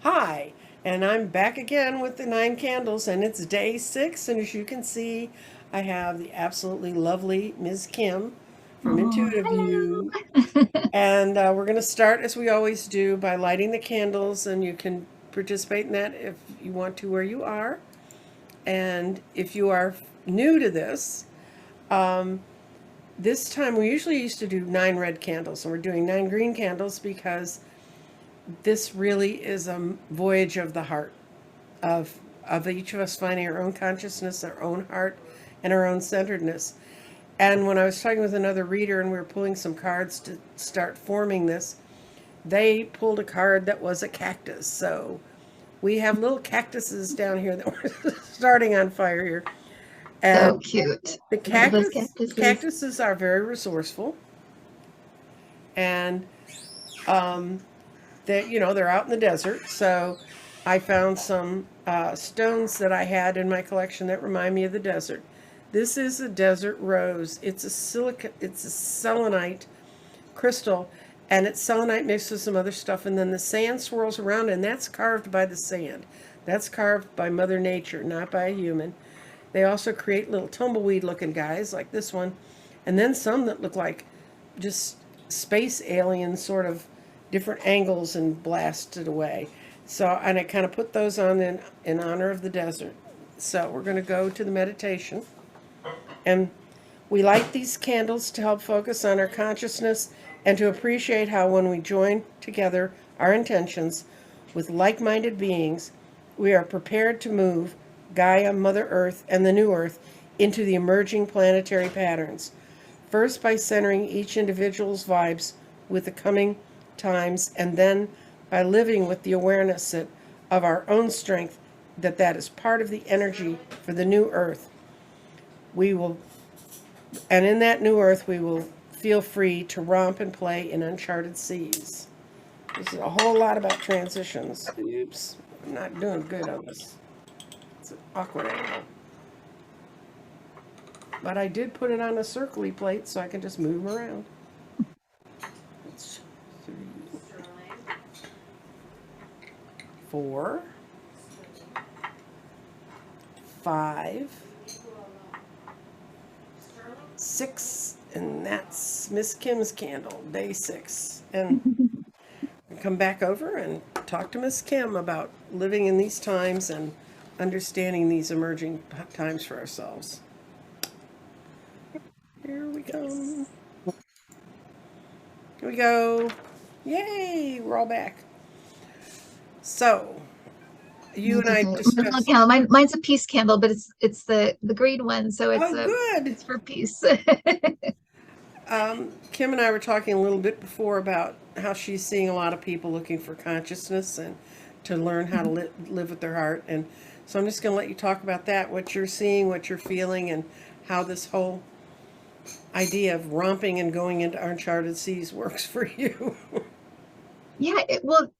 Hi, and I'm back again with the 9 candles, and it's day 6. And as you can see, I have the absolutely lovely Ms. Kim from Oh, Intuitive hello. You. And we're going to start as we always do by lighting the candles, and you can participate in that if you want to where you are. And if you are new to this, um, this time we usually used to do 9 red candles, and we're doing 9 green candles because this really is a voyage of the heart of each of us finding our own consciousness, our own heart, and our own centeredness. And when I was talking with another reader and we were pulling some cards to start forming this, they pulled a card that was a cactus. So we have little cactuses down here that we're starting on fire here. So And cute. the Love those cactuses. cactuses are very resourceful, and um, they're out in the desert. So I found some stones that I had in my collection that remind me of the desert. This is a desert rose. It's a selenite crystal, and it's selenite mixed with some other stuff, and then the sand swirls around, and that's carved by the sand. That's carved by Mother Nature, not by a human. They also create little tumbleweed looking guys like this one, and then some that look like just space aliens, sort of different angles and blasted away. So, and I kind of put those on in honor of the desert. So, we're going to go to the meditation. And we light these candles to help focus on our consciousness and to appreciate how, when we join together our intentions with like minded beings, we are prepared to move Gaia, Mother Earth, and the New Earth into the emerging planetary patterns. First, by centering each individual's vibes with the coming times, and then by living with the awareness of our own strength, that is part of the energy for the new earth. We will, and in that new earth, we will feel free to romp and play in uncharted seas. This is a whole lot about transitions. Oops, I'm not doing good on this. It's an awkward angle. But I did put it on a circly plate so I can just move them around. It's 3, 4, 5, 6, and that's Miss Kim's candle, day 6. And come back over and talk to Miss Kim about living in these times and understanding these emerging times for ourselves. Here we go. Here we go. Yay, we're all back. So, you and Those are I great. My little discussed. candle. Mine's a peace candle, but it's the green one, so Oh, good. it's for peace. Kim and I were talking a little bit before about how she's seeing a lot of people looking for consciousness and to learn how to live with their heart. And so I'm just going to let you talk about that, what you're seeing, what you're feeling, and how this whole idea of romping and going into uncharted seas works for you. Yeah, well,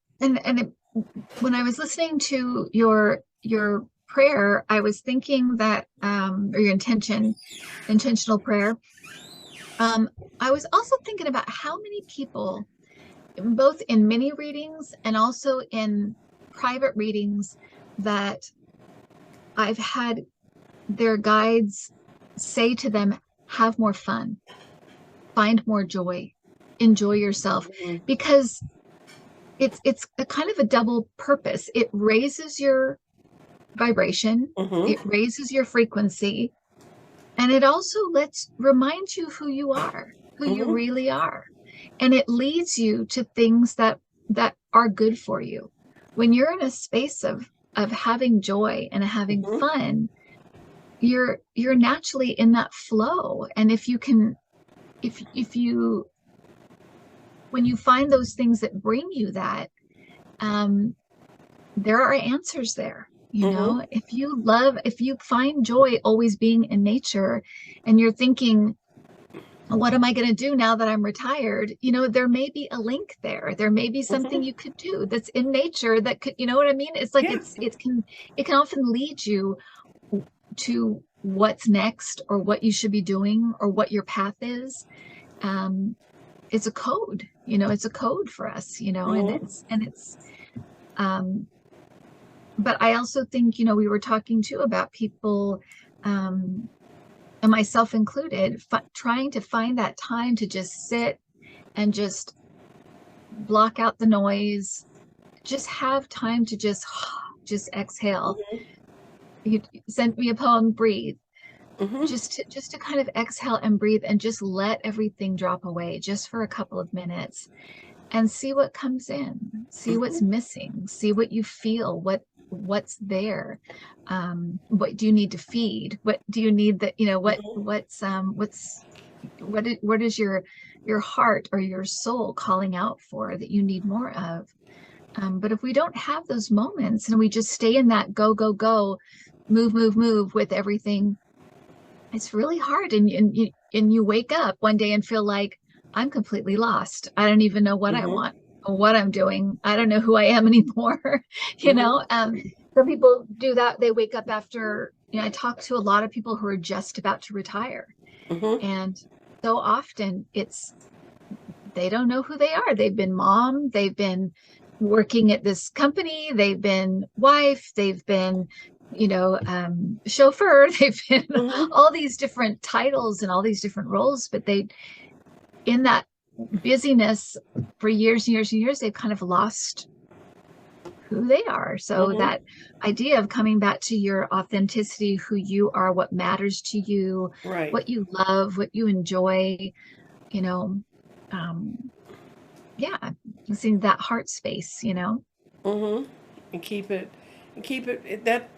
when I was listening to your prayer, I was thinking that or your intentional prayer. I was also thinking about how many people, both in mini readings and also in private readings, that I've had their guides say to them, have more fun, find more joy, enjoy yourself, because it's a kind of a double purpose. It raises your vibration, Mm-hmm. it raises your frequency, and it also lets remind you who you are, who you Mm-hmm. really are. And it leads you to things that are good for you. When you're in a space of having joy and having Mm-hmm. fun, you're naturally in that flow. And if you can, if you when you find those things that bring you that, um, there are answers there. You Mm-hmm. know, if you find joy always being in nature, and you're thinking, what am I going to do now that I'm retired? You know, there may be a link there. There may be something Mm-hmm. you could do that's in nature that could, you know what I mean? It's like Yeah. it can often lead you to what's next, or what you should be doing, or what your path is. Um, it's a code, you know, it's a code for us, you know, and Mm-hmm. it's but I also think, we were talking too about people, um, and myself included, trying to find that time to just sit and just block out the noise, just have time to just just exhale. Hmm. You sent me a poem, breathe. Hmm. Just to kind of exhale and breathe and just let everything drop away just for a couple of minutes and see what comes in, see what's Hmm. missing, see what you feel, what's there. What do you need to feed? What do you need that, Hmm. what is your heart or your soul calling out for that you need more of? But if we don't have those moments and we just stay in that go, go, go, move, move, move with everything, it's really hard. And you wake up one day and feel like I'm completely lost. I don't even know what I Hmm. want or what I'm doing. I don't know who I am anymore. you Hmm. know, um, some people do that. They wake up after, I talk to a lot of people who are just about to retire. Hmm. And so often they don't know who they are. They've been mom, they've been working at this company, they've been wife, they've been, chauffeur, they've been Hmm. all these different titles and all these different roles, but in that busyness for years and years and years, they've kind of lost who they are. So Hmm. that idea of coming back to your authenticity, who you are, what matters to you, Right. what you love, what you enjoy, you know, um, yeah, using that heart space. Hmm. And keep that.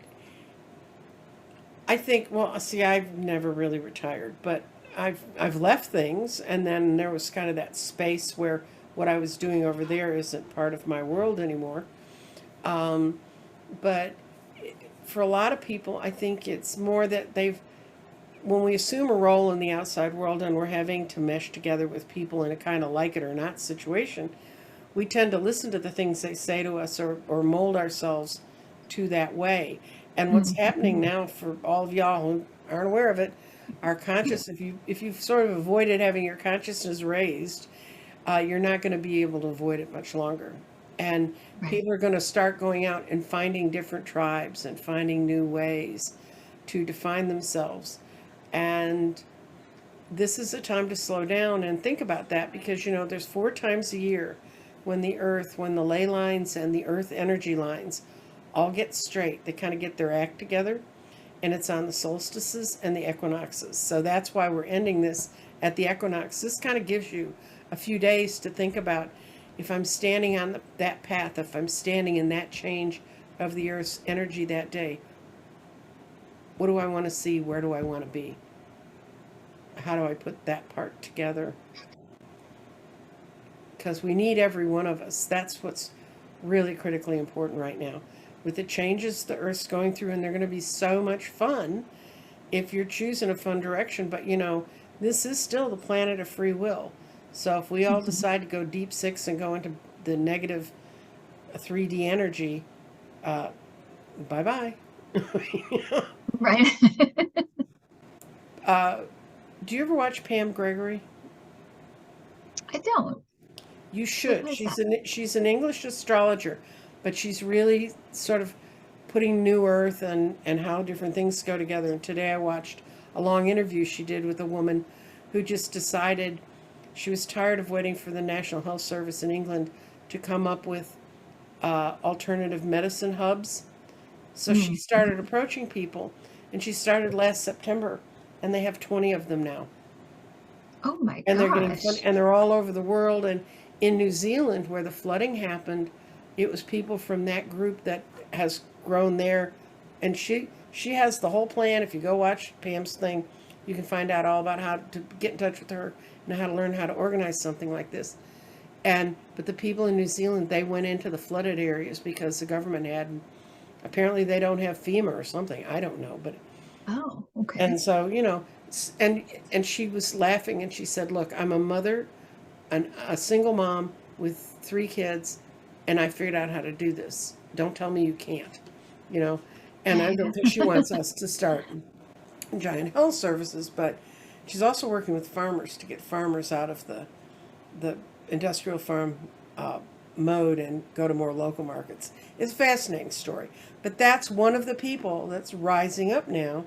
I think. Well, see, I've never really retired, but I've left things, and then there was kind of that space where what I was doing over there isn't part of my world anymore. Um, but for a lot of people, I think it's more that when we assume a role in the outside world and we're having to mesh together with people in a kind of like it or not situation, we tend to listen to the things they say to us or mold ourselves to that way. And what's happening Mhm. now for all of y'all who aren't aware of it, our conscious, if you've sort of avoided having your consciousness raised, you're not going to be able to avoid it much longer. And Right. people are going to start going out and finding different tribes and finding new ways to define themselves. And this is a time to slow down and think about that because there's 4 times a year when the ley lines and the earth energy lines all get straight. They kind of get their act together, and it's on the solstices and the equinoxes. So that's why we're ending this at the equinox. This kind of gives you a few days to think about if I'm standing on that path, if I'm standing in that change of the earth's energy that day, what do I want to see? Where do I want to be? How do I put that part together? Because we need every one of us. That's what's really critically important right now. With the changes the Earth's going through, and they're going to be so much fun if you're choosing a fun direction. But this is still the planet of free will. So if we all Mhm. decide to go deep six and go into the negative 3D energy, uh, bye bye. Right. uh, do you ever watch Pam Gregory? I don't. You Who should. is that? She's an English astrologer, but she's really sort of putting New Earth and how different things go together. And today I watched a long interview she did with a woman who just decided she was tired of waiting for the National Health Service in England to come up with alternative medicine hubs. So she Mm. started approaching people, and she started last September, and they have 20 of them now, Oh my and they're getting fun, gosh. and they're all over the world. And in New Zealand, where the flooding happened, it was people from that group that has grown there, and she has the whole plan. If you go watch Pam's thing, you can find out all about how to get in touch with her and how to learn how to organize something like this. But the people in New Zealand, they went into the flooded areas because the government had, apparently they don't have FEMA or something, I don't know, but Oh, okay. and so, and she was laughing and she said, "Look, I'm a mother, a single mom with 3 kids, and I figured out how to do this. Don't tell me you can't, you know." And I don't think she wants us to start giant health services, but she's also working with farmers to get farmers out of the industrial farm uh, mode and go to more local markets. It's a fascinating story. But that's one of the people that's rising up now.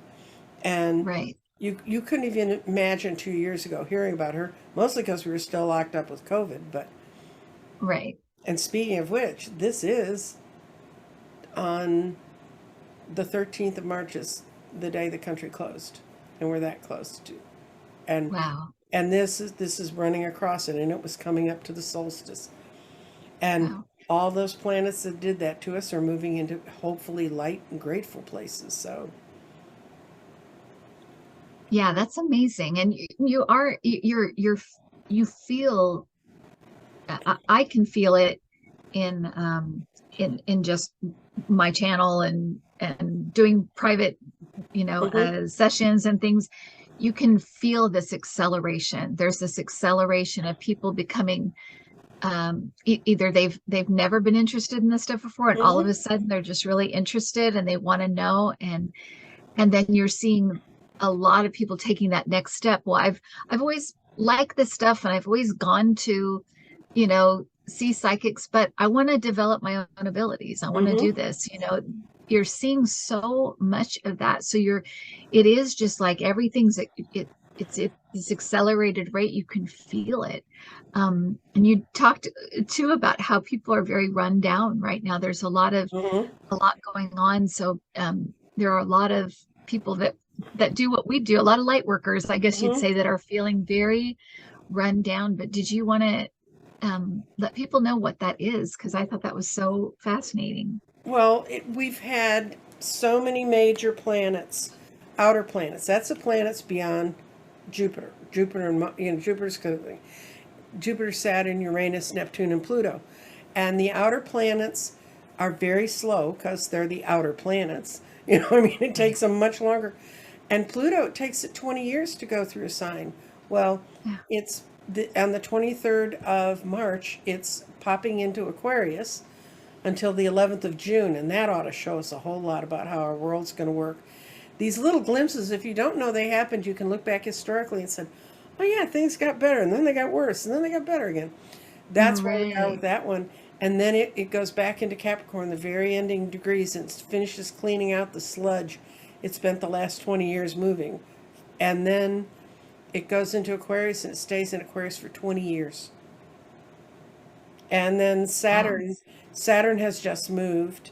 And Right. you couldn't even imagine 2 years ago hearing about her, mostly because we were still locked up with COVID. But Right. and speaking of which, this is on the 13th of March is the day the country closed, and we're that close to. And Wow. this is running across it, and it was coming up to the solstice. And Wow. all those planets that did that to us are moving into hopefully light and grateful places. So, Yeah, that's amazing. And you are you feel I can feel it in just my channel and doing private, mhm, sessions and things. You can feel this acceleration. There's this acceleration of people becoming either they've never been interested in this stuff before, and all of mhm, a sudden they're just really interested and they want to know. And then you're seeing a lot of people taking that next step. Well, I've always liked this stuff, and I've always gone to, see psychics, but I want to develop my own abilities. I want to mhm, do this. You're seeing so much of that. So it is just like everything's it's this accelerated rate. You can feel it. And you talked too about how people are very run down right now. There's mhm, a lot going on. So there are a lot of people that do what we do, a lot of light workers, I guess you'd mhm. say, that are feeling very run down. But did you want to let people know what that is? Because I thought that was so fascinating. Well, we've had so many major planets, outer planets. That's the planets beyond Jupiter. Jupiter and Jupiter's kind of thing. Jupiter, Saturn, Uranus, Neptune, and Pluto. And the outer planets are very slow because they're the outer planets. I mean, it Right. takes them much longer. And Pluto, it takes it 20 years to go through a sign. Well, Yeah. it's on the 23rd of March, it's popping into Aquarius until the 11th of June, and that ought to show us a whole lot about how our world's going to work. These little glimpses, if you don't know they happened, you can look back historically and say, oh yeah, things got better, and then they got worse, and then they got better again. That's where we are with Right. that one. And then it goes back into Capricorn, the very ending degrees, and finishes cleaning out the sludge it spent the last 20 years moving. And then it goes into Aquarius and it stays in Aquarius for 20 years. And then Wow. Saturn has just moved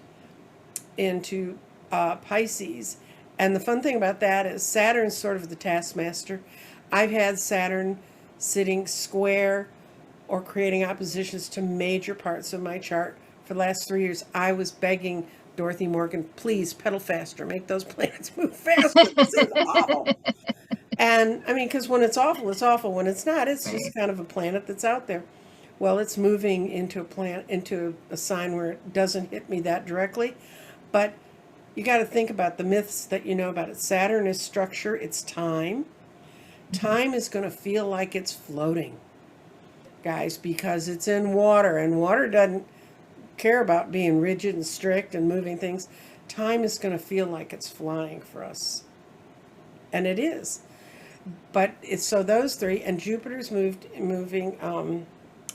into Pisces. And the fun thing about that is Saturn's sort of the taskmaster. I've had Saturn sitting square or creating oppositions to major parts of my chart for the last 3 years. I was begging Dorothy Morgan, please pedal faster, make those planets move faster. This is awful. And I mean, because when it's awful, it's awful. When it's not, it's just Right. kind of a planet that's out there. Well, it's moving into a sign where it doesn't hit me that directly, but you got to think about the myths that you know about it. Saturn is structure, it's time. Mhm. Time is going to feel like it's floating, guys, because it's in water, and water doesn't care about being rigid and strict and moving things. Time is going to feel like it's flying for us, and it is. But it's so those three, and Jupiter's moving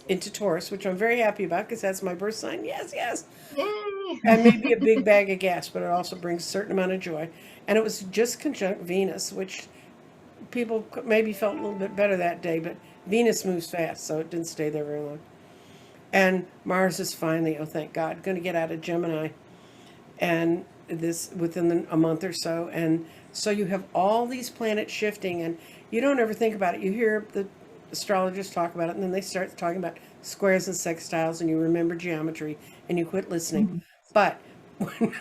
into Taurus, which I'm very happy about because that's my birth sign. Yes, yes. Yay. And maybe a big bag of gas, but it also brings a certain amount of joy. And it was just conjunct Venus, which people maybe felt a little bit better that day, but Venus moves fast, so it didn't stay there very long. And Mars is finally, oh thank God, going to get out of Gemini, and this within a month or so. And so you have all these planets shifting, and you don't ever think about it. You hear the astrologers talk about it, and then they start talking about squares and sextiles, and you remember geometry, and you quit listening. Mhm. But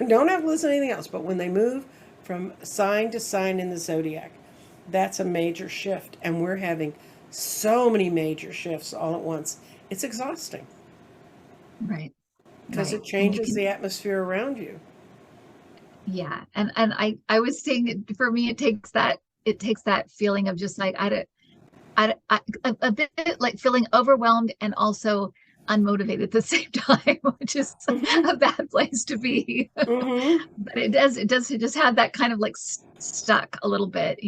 don't have to listen to anything else. But when they move from sign to sign in the zodiac, that's a major shift, and we're having so many major shifts all at once. It's exhausting Right. because Right. it And you changes can, the atmosphere around you. yeah. And I was saying that for me, it takes that feeling of just like, a bit like feeling overwhelmed and also unmotivated at the same time, which is Mm-hmm. a bad place to be. Mm-hmm. But it just have that kind of like stuck a little bit,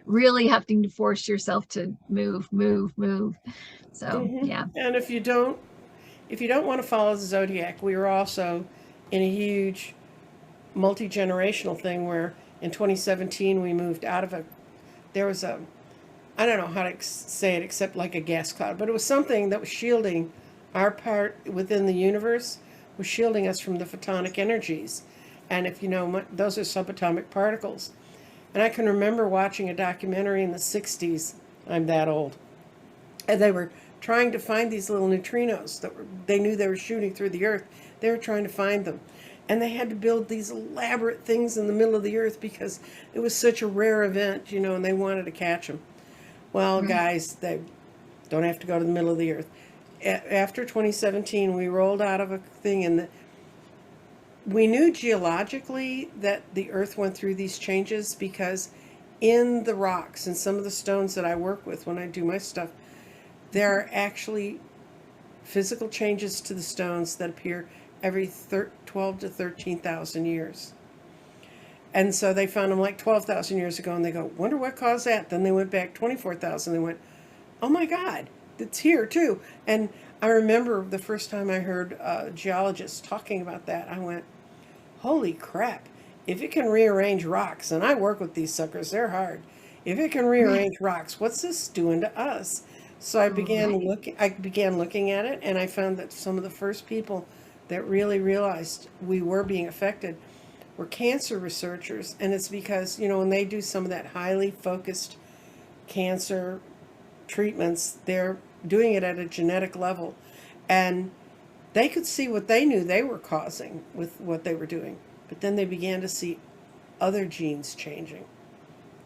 really having to force yourself to move. So Mm-hmm. yeah. And if you don't, if you don't want to follow the zodiac, we were also in a huge multi-generational thing where in 2017 we moved out of there was a, I don't know how to say it except like a gas cloud, but it was something that was shielding our part within the universe, was shielding us from the photonic energies. And if you know, those are subatomic particles. And I can remember watching a documentary in the 60s. I'm that old. And they were trying to find these little neutrinos they knew they were shooting through the earth. They were trying to find them. And they had to build these elaborate things in the middle of the earth because it was such a rare event, and they wanted to catch them. Well, Right. guys, they don't have to go to the middle of the earth. After 2017, we rolled out of a thing, and we knew geologically that the earth went through these changes because in the rocks and some of the stones that I work with when I do my stuff, there are actually physical changes to the stones that appear every 12 to 13,000 years. And so they found them like 12,000 years ago, and they go, wonder what caused that. Then they went back 24,000. They went, oh my God, it's here too. And I remember the first time I heard geologists talking about that, I went, holy crap. If it can rearrange rocks, and I work with these suckers, they're hard. If it can rearrange rocks, what's this doing to us? So Right. I began looking at it, and I found that some of the first people that really realized we were being affected were cancer researchers. And it's because, when they do some of that highly focused cancer treatments, they're doing it at a genetic level. And they could see what they knew they were causing with what they were doing. But then they began to see other genes changing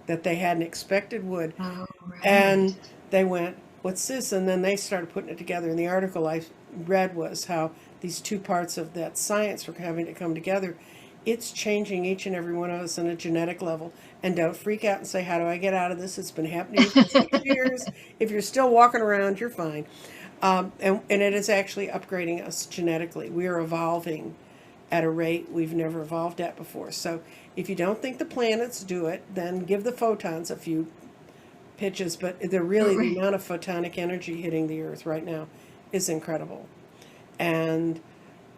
that they hadn't expected would. Oh, right. And they went, what's this? And then they started putting it together. And the article I read was how these two parts of that science were having to come together. It's changing each and every one of us on a genetic level. And don't freak out and say, how do I get out of this? It's been happening to you for 6 years. If you're still walking around, you're fine. And it is actually upgrading us genetically. We are evolving at a rate we've never evolved at before. So if you don't think the planets do it, then give the photons a few pitches. But the Right. amount of photonic energy hitting the Earth right now is incredible. And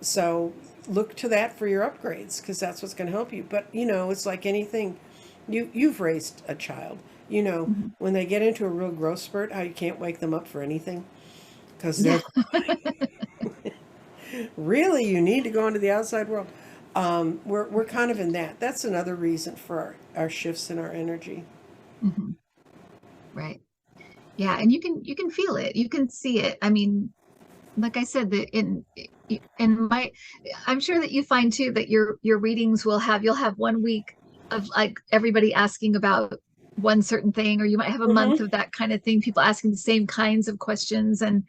so look to that for your upgrades because that's what's going to help you. But it's like anything. You've raised a child. Mhm. When they get into a real growth spurt, how you can't wake them up for anything because Yeah. they're really, you need to go into the outside world. We're kind of in that. That's another reason for our shifts in our energy. Mhm. Right. Yeah, and you can feel it. You can see it. I mean, like I said, in my I'm sure that you find too that your readings you'll have one week of like everybody asking about one certain thing, or you might have a month Mm-hmm. of that kind of thing, people asking the same kinds of questions and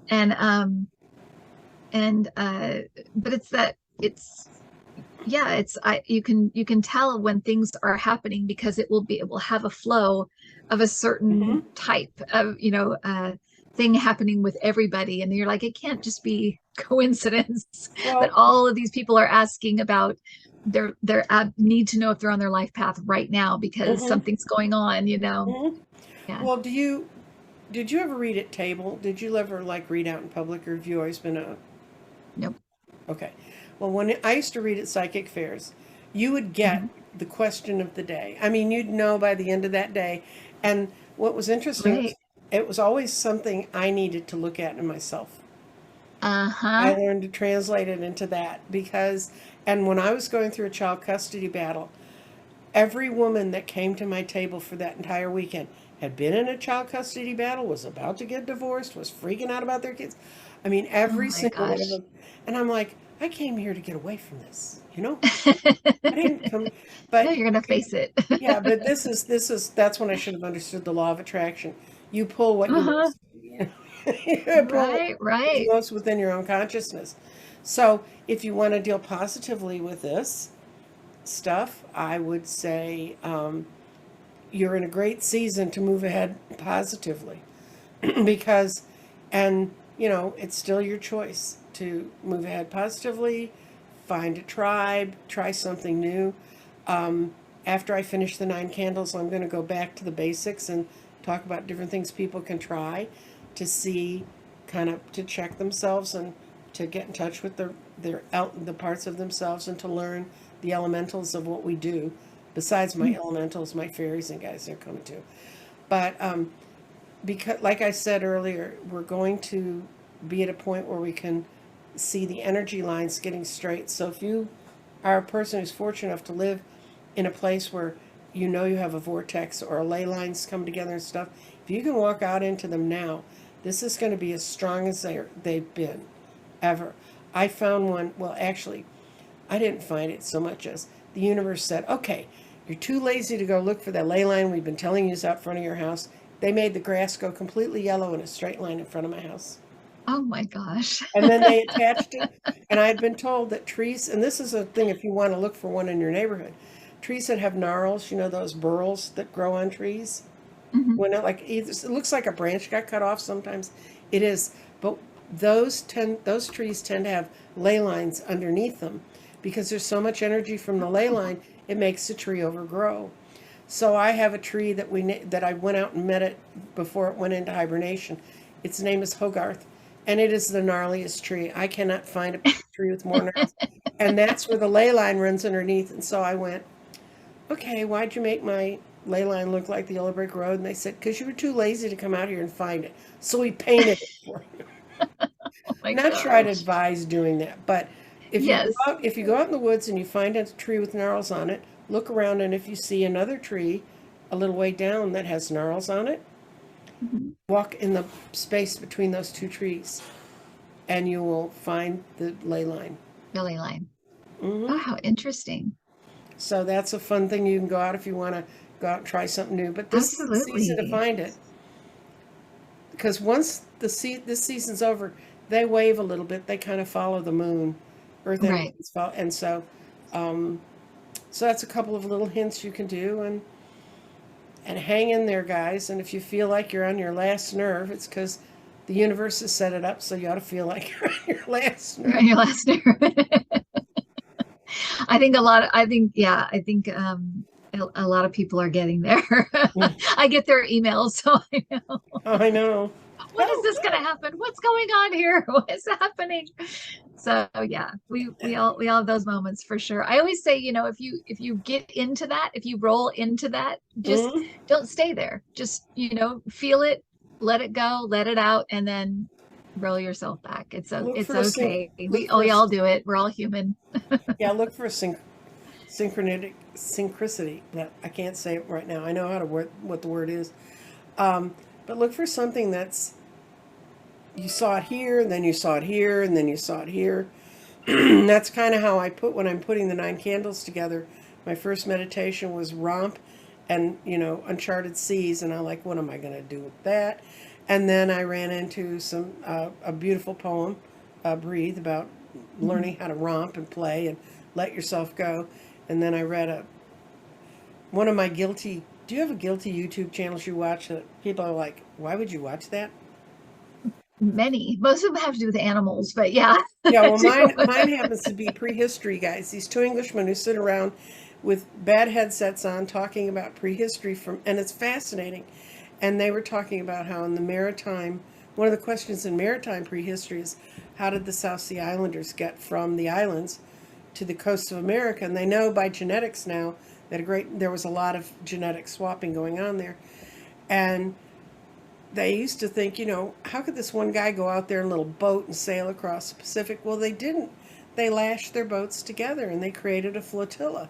and but it's that it's yeah, it's you can tell when things are happening because it will have a flow of a Mm-hmm. certain type of thing happening with everybody, and you're like, it can't just be coincidence that Well, all of these people are asking about their need to know if they're on their life path right now because mm-hmm. something's going on. Mm-hmm. Yeah. Well, did you ever read at table? Did you ever like read out in public, or have you always been a Nope. okay? Well, when I used to read at psychic fairs, you would get Hmm. the question of the day. I mean, you'd know by the end of that day. And what was interesting was Right. it was always something I needed to look at in myself. I Uh-huh. learned to translate it into that because, and when I was going through a child custody battle, every woman that came to my table for that entire weekend had been in a child custody battle, was about to get divorced, was freaking out about their kids. I mean, Oh every my single one of gosh. them. And I'm like, I came here to get away from this. I didn't come, No, but you're gonna face it. yeah, but that's when I should have understood the law of attraction. You pull what you Uh-huh. most, you pull Right, what's right. most within your own consciousness. So if you want to deal positively with this stuff, I would say you're in a great season to move ahead positively because, and it's still your choice to move ahead positively, find a tribe, try something new. After I finish the 9 candles, I'm going to go back to the basics and talk about different things people can try to see, kind of to check themselves and to get in touch with the parts of themselves and to learn the elementals of what we do. Besides my elementals, my fairies and guys, they're coming too. But because, like I said earlier, we're going to be at a point where we can see the energy lines getting straight. So if you are a person who's fortunate enough to live in a place where you know you have a vortex or ley lines come together and stuff, if you can walk out into them now, this is going to be as strong as they've been ever. I found one, well, actually, I didn't find it so much as the universe said, okay, you're too lazy to go look for that ley line we've been telling you is out front of your house. They made the grass go completely yellow in a straight line in front of my house. Oh my gosh. And then they attached it. And I had been told that trees, and this is a thing if you want to look for one in your neighborhood, trees that have gnarls, you know, those burls that grow on trees. Mhm. When it looks like a branch got cut off sometimes. It is, but those trees tend to have ley lines underneath them because there's so much energy from the ley line, it makes the tree overgrow. So I have a tree that I went out and met it before it went into hibernation. Its name is Hogarth, and it is the gnarliest tree. I cannot find a tree with more gnarls. And that's where the ley line runs underneath. And so I went, okay, why'd you make my ley line look like the yellow brick road? And they said, because you were too lazy to come out here and find it. So we painted it for you. Oh my Not try to gosh. advise doing that, but Yes. if you go out in the woods and you find a tree with gnarls on it, look around, and if you see another tree a little way down that has gnarls on it, Mhm. walk in the space between those two trees, and you will find the ley line. Lily line. Oh, Hmm. how interesting. So that's a fun thing you can go out if you want to go out and try something new. But this is the season to Absolutely. find it, because once this season's over, they wave a little bit. They kind of follow the moon, Earth Right. energies follow, and um, so that's a couple of little hints you can do, and hang in there, guys. And if you feel like you're on your last nerve, it's because the universe has set it up, so you ought to feel like you're on your last You're nerve. on your last nerve. I think a lot of people are getting there. I get their emails, so I know. I know. When is Oh, this going to happen? What's going on here? What is happening? So yeah, we all have those moments for sure. I always say, if you get into that, if you roll into that, just mm, don't stay there. Just, feel it, let it go, let it out, and then roll yourself back. look It's for a sync. okay. Look We for a all do it. We're all human. look for a synchronicity. But I can't say it right now. I know how to what the word is, but look for something that's you saw it here, and then you saw it here, and then you saw it here. That's kind of how I put when I'm putting the 9 candles together. My first meditation was romp and, uncharted seas, and I'm like, what am I going to do with that? And then I ran into a beautiful poem, Breathe, about Mhm. learning how to romp and play and let yourself go. And then I read one of my guilty. Do you have a guilty YouTube channels you watch that people are like, why would you watch that? Many. Most of them have to do with animals, but yeah, Yeah, I well, do. mine happens to be prehistory guys. These two Englishmen who sit around with bad headsets on talking about prehistory and it's fascinating. And they were talking about how in the maritime, one of the questions in maritime prehistory is how did the South Sea Islanders get from the islands to the coast of America? And they know by genetics now that there was a lot of genetic swapping going on there. And they used to think, how could this one guy go out there in a little boat and sail across the Pacific? Well, they didn't. They lashed their boats together and they created a flotilla.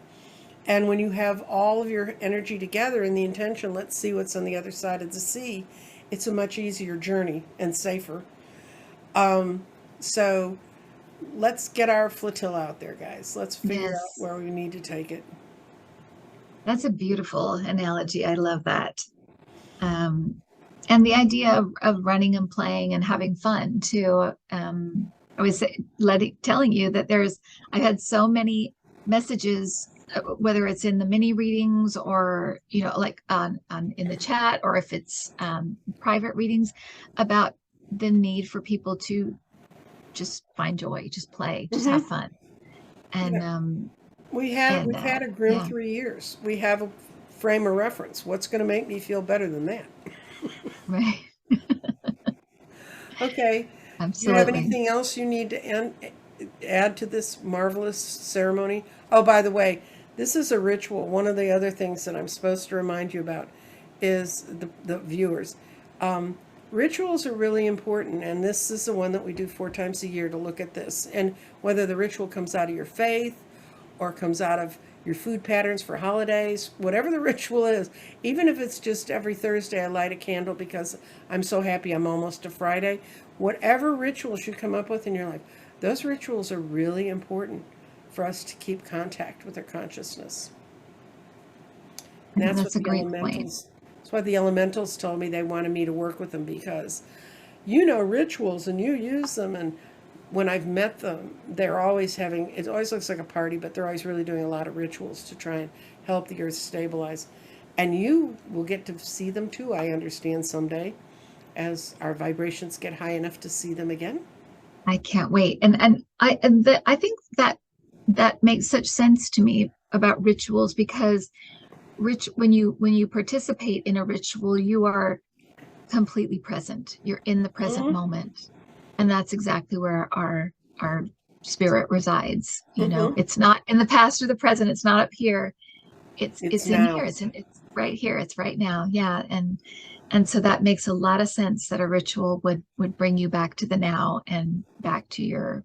And when you have all of your energy together and the intention, let's see what's on the other side of the sea, it's a much easier journey and safer. So let's get our flotilla out there, guys. Let's figure out Yes, where we need to take it. that's a beautiful analogy. I love that. Um, and the idea of running and playing and having fun too. I was telling you that I've had so many messages, whether it's in the mini readings or, like on in the chat, or if it's private readings, about the need for people to just find joy, just play, just have Mm-hmm. fun. Yeah. And We've had a grim yeah, 3 years. We have a frame of reference. What's going to make me feel better than that? right. Okay. Do you have Absolutely. anything else you need to add to this marvelous ceremony? Oh, by the way, this is a ritual. One of the other things that I'm supposed to remind you about is the viewers. Um, Rituals are really important, and this is the one that we do 4 times a year to look at this. And whether the ritual comes out of your faith or comes out of your food patterns for holidays, whatever the ritual is, even if it's just every Thursday I light a candle because I'm so happy I'm almost to Friday, whatever rituals you come up with in your life, those rituals are really important for us to keep contact with our consciousness. I And think that's that's what a the great point. elementals, that's why the elementals told me they wanted me to work with them because rituals and you use them. And when I've met them, they're always having, it always looks like a party, but they're always really doing a lot of rituals to try and help the earth stabilize. And you will get to see them too, I understand, someday as our vibrations get high enough to see them again. I can't wait. I think that that makes such sense to me about rituals because when you participate in a ritual, you are completely present. You're in the present Mm-hmm. moment. And that's exactly where our spirit resides. You know, Mm-hmm. it's not in the past or the present, it's not up here. It's It's in here. now. It's right here. It's right now. Yeah. And so that makes a lot of sense that a ritual would bring you back to the now and back to your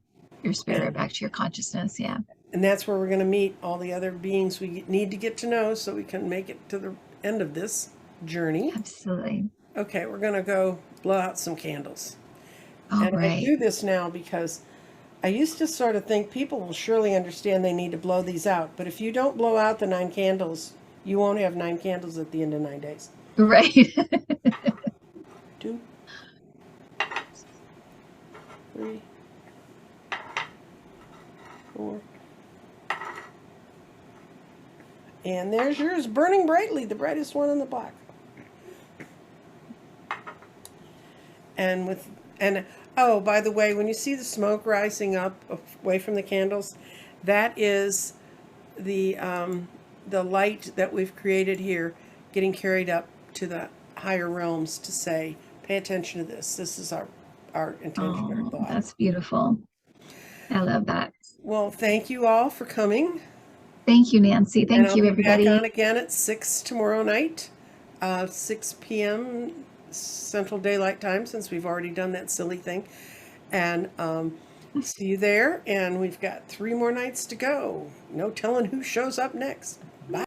spirit, And back to your consciousness. Yeah. And that's where we're going to meet all the other beings we need to get to know so we can make it to the end of this journey. Absolutely. Okay, we're going to go blow out some candles. All And I right. do this now because I used to sort of think people will surely understand they need to blow these out. But if you don't blow out the 9 candles, you won't have 9 candles at the end of 9 days. Right. 2, 3, 4. And there's yours burning brightly, the brightest one in the block. And with and oh, by the way, when you see the smoke rising up away from the candles, that is the light that we've created here getting carried up to the higher realms to say, pay attention to this. This is our intention, our Oh, thought. that's beautiful. I love that. Well, thank you all for coming. Thank you, Nancy. And Thank I'll you, be back everybody. on again at 6 tomorrow night, 6 p.m. Central Daylight Time, since we've already done that silly thing. And see you there. And we've got 3 more nights to go. No telling who shows up next.